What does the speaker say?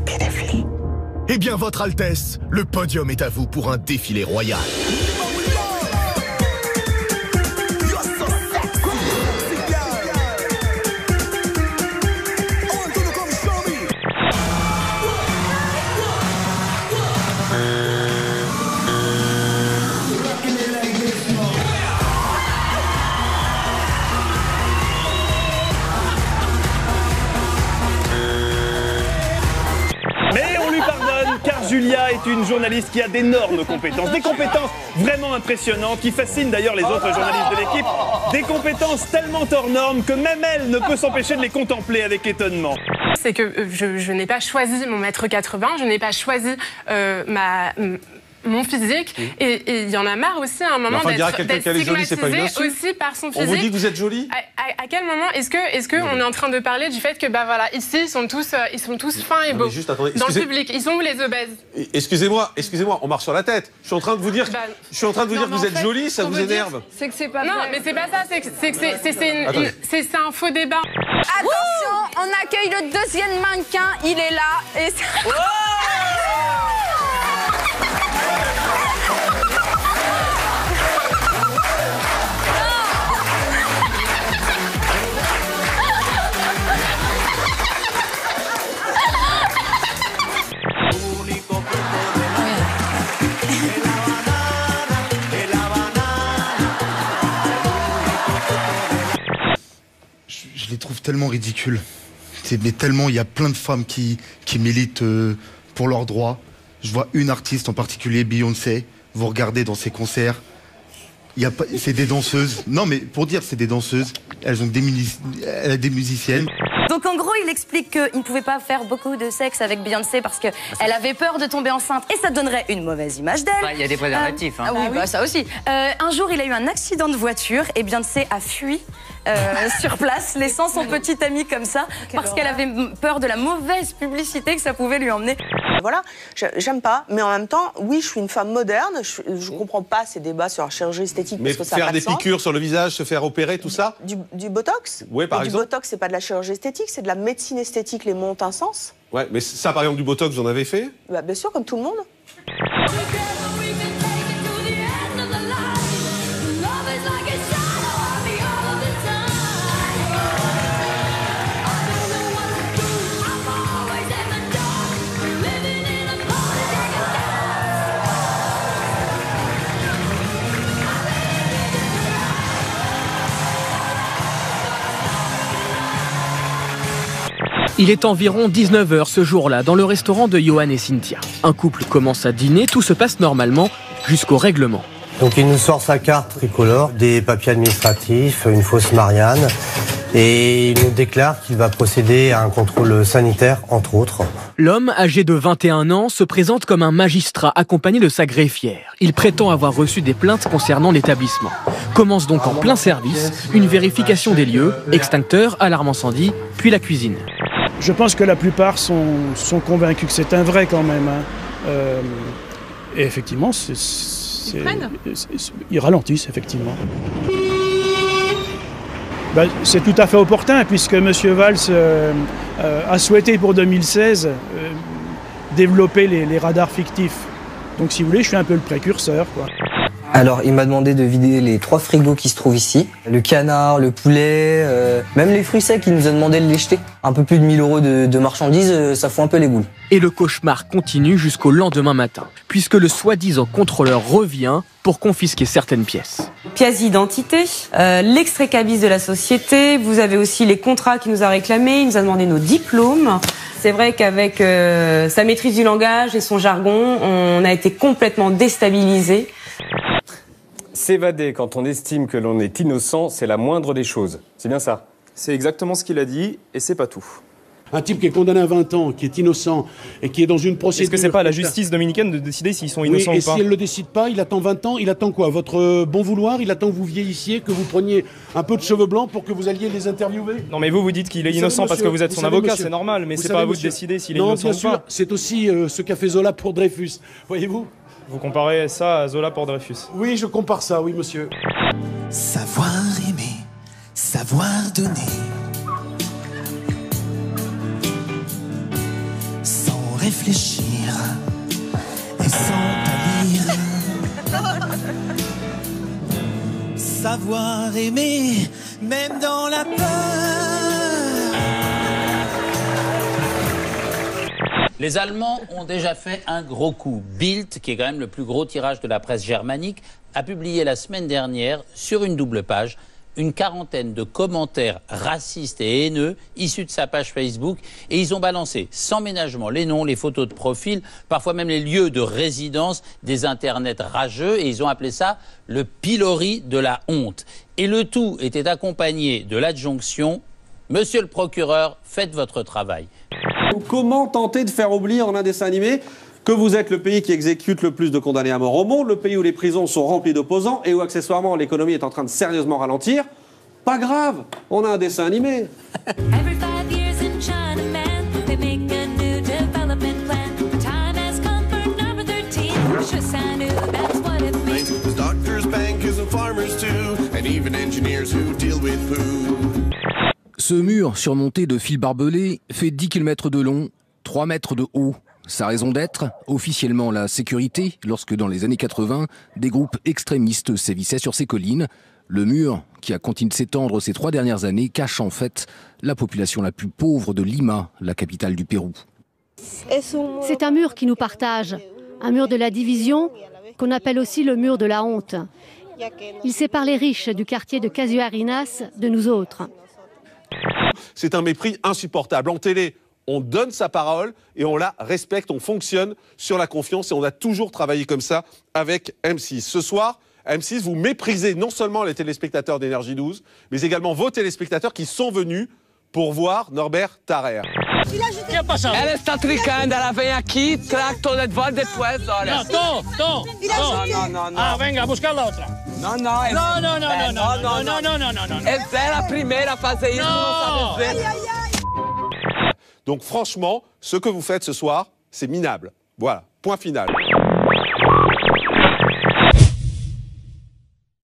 pédophile. Eh bien, Votre Altesse, le podium est à vous pour un défilé royal. Mais on lui pardonne, car Julia est une journaliste qui a d'énormes compétences. Des compétences vraiment impressionnantes, qui fascinent d'ailleurs les autres journalistes de l'équipe. Des compétences tellement hors normes que même elle ne peut s'empêcher de les contempler avec étonnement. C'est que je n'ai pas choisi mon mètre 80, je n'ai pas choisi mon physique, et il y en a marre aussi à un moment d'être stigmatisé aussi par son physique. On vous dit que vous êtes jolie? À quel moment est-ce que on est en train de parler du fait que bah voilà, ici ils sont tous fins et beaux dans le public? Ils sont où les obèses? Excusez-moi, on marche sur la tête. Je suis en train de vous dire, que vous êtes jolie, ça vous énerve? C'est que c'est pas. Non, mais c'est pas ça. C'est un faux débat. Attention, on accueille le deuxième mannequin. Il est là et. Je les trouve tellement ridicules. Mais tellement, il y a plein de femmes qui militent pour leurs droits. Je vois une artiste en particulier, Beyoncé. Vous regardez dans ses concerts, c'est des danseuses. Non, mais pour dire, c'est des danseuses. Elle a des musiciennes. Donc en gros, il explique qu'il ne pouvait pas faire beaucoup de sexe avec Beyoncé parce qu'elle avait peur de tomber enceinte et ça donnerait une mauvaise image d'elle. Il y a des préservatifs. Ah oui, bah ça aussi. Un jour, il a eu un accident de voiture et Beyoncé a fui sur place, laissant son petit ami comme ça, parce qu'elle avait peur de la mauvaise publicité que ça pouvait lui emmener. Voilà, j'aime pas, mais en même temps, oui, je suis une femme moderne, je comprends pas ces débats sur la chirurgie esthétique. Mais parce que faire des piqûres sur le visage, se faire opérer, tout ça? Du botox? Oui, par exemple. Du botox, c'est pas de la chirurgie esthétique, c'est de la médecine esthétique, les mots ont un sens. Ouais, mais ça, par exemple, du botox, vous en avez fait? Bah, bien sûr, comme tout le monde. Il est environ 19h ce jour-là, dans le restaurant de Johan et Cynthia. Un couple commence à dîner, tout se passe normalement, jusqu'au règlement. Donc il nous sort sa carte tricolore, des papiers administratifs, une fausse Marianne, et il nous déclare qu'il va procéder à un contrôle sanitaire, entre autres. L'homme, âgé de 21 ans, se présente comme un magistrat accompagné de sa greffière. Il prétend avoir reçu des plaintes concernant l'établissement. Commence donc en plein service une vérification des lieux, extincteur, alarme incendie, puis la cuisine. Je pense que la plupart sont convaincus que c'est un vrai quand même. Et effectivement, ils ralentissent, effectivement. C'est tout à fait opportun, puisque M. Valls a souhaité pour 2016 développer les radars fictifs. Donc si vous voulez, je suis un peu le précurseur, quoi. Alors, il m'a demandé de vider les 3 frigos qui se trouvent ici. Le canard, le poulet, même les fruits secs, il nous a demandé de les jeter. Un peu plus de 1 000 € de marchandises, ça fout un peu les boules. Et le cauchemar continue jusqu'au lendemain matin, puisque le soi-disant contrôleur revient pour confisquer certaines pièces. Pièces d'identité, l'extrait cabis de la société, vous avez aussi les contrats qu'il nous a réclamés, il nous a demandé nos diplômes. C'est vrai qu'avec sa maîtrise du langage et son jargon, on a été complètement déstabilisés. S'évader quand on estime que l'on est innocent, c'est la moindre des choses. C'est bien ça? C'est exactement ce qu'il a dit, et c'est pas tout. Un type qui est condamné à 20 ans, qui est innocent, et qui est dans une procédure... Est-ce que c'est pas à la justice dominicaine de décider s'ils sont innocents ou pas? Et si elle ne le décide pas, il attend 20 ans, il attend quoi? Votre bon vouloir? Il attend que vous vieillissiez, que vous preniez un peu de cheveux blancs pour que vous alliez les interviewer? Non mais vous dites qu'il est innocent parce que vous êtes son avocat, c'est normal, mais c'est pas à vous de décider s'il est innocent ou pas. Non, bien sûr, c'est aussi ce qu'a fait Zola pour Dreyfus, voyez-vous? Vous comparez ça à Zola pour Dreyfus? Oui, je compare ça, oui monsieur. Savoir aimer, savoir donner, sans réfléchir et sans pâlir. Savoir aimer, même dans la peur. Les Allemands ont déjà fait un gros coup. Bild, qui est quand même le plus gros tirage de la presse germanique, a publié la semaine dernière, sur une double page, une quarantaine de commentaires racistes et haineux issus de sa page Facebook. Et ils ont balancé sans ménagement les noms, les photos de profil, parfois même les lieux de résidence des internets rageux. Et ils ont appelé ça le pilori de la honte. Et le tout était accompagné de l'adjonction « Monsieur le procureur, faites votre travail ». Comment tenter de faire oublier en un dessin animé que vous êtes le pays qui exécute le plus de condamnés à mort au monde, le pays où les prisons sont remplies d'opposants et où accessoirement l'économie est en train de sérieusement ralentir? Pas grave, on a un dessin animé. Ce mur, surmonté de fils barbelés, fait 10 km de long, 3 mètres de haut. Sa raison d'être, officiellement la sécurité, lorsque dans les années 80, des groupes extrémistes sévissaient sur ces collines. Le mur, qui a continué de s'étendre ces 3 dernières années, cache en fait la population la plus pauvre de Lima, la capitale du Pérou. C'est un mur qui nous partage, un mur de la division, qu'on appelle aussi le mur de la honte. Il sépare les riches du quartier de Casuarinas de nous autres. C'est un mépris insupportable. En télé, on donne sa parole et on la respecte, on fonctionne sur la confiance et on a toujours travaillé comme ça avec M6. Ce soir, M6, vous méprisez non seulement les téléspectateurs d'Énergie 12, mais également vos téléspectateurs qui sont venus pour voir Norbert Tarrer. Ela está tricando, ela vem aqui, traga toda de volta depois, olha. Não. Ah, venga, busca a outra. Não. Não. Ela é a primeira a fazer isso, não sabe dizer. Donc franchement, ce que vous faites ce soir, c'est minable. Voilà, point final.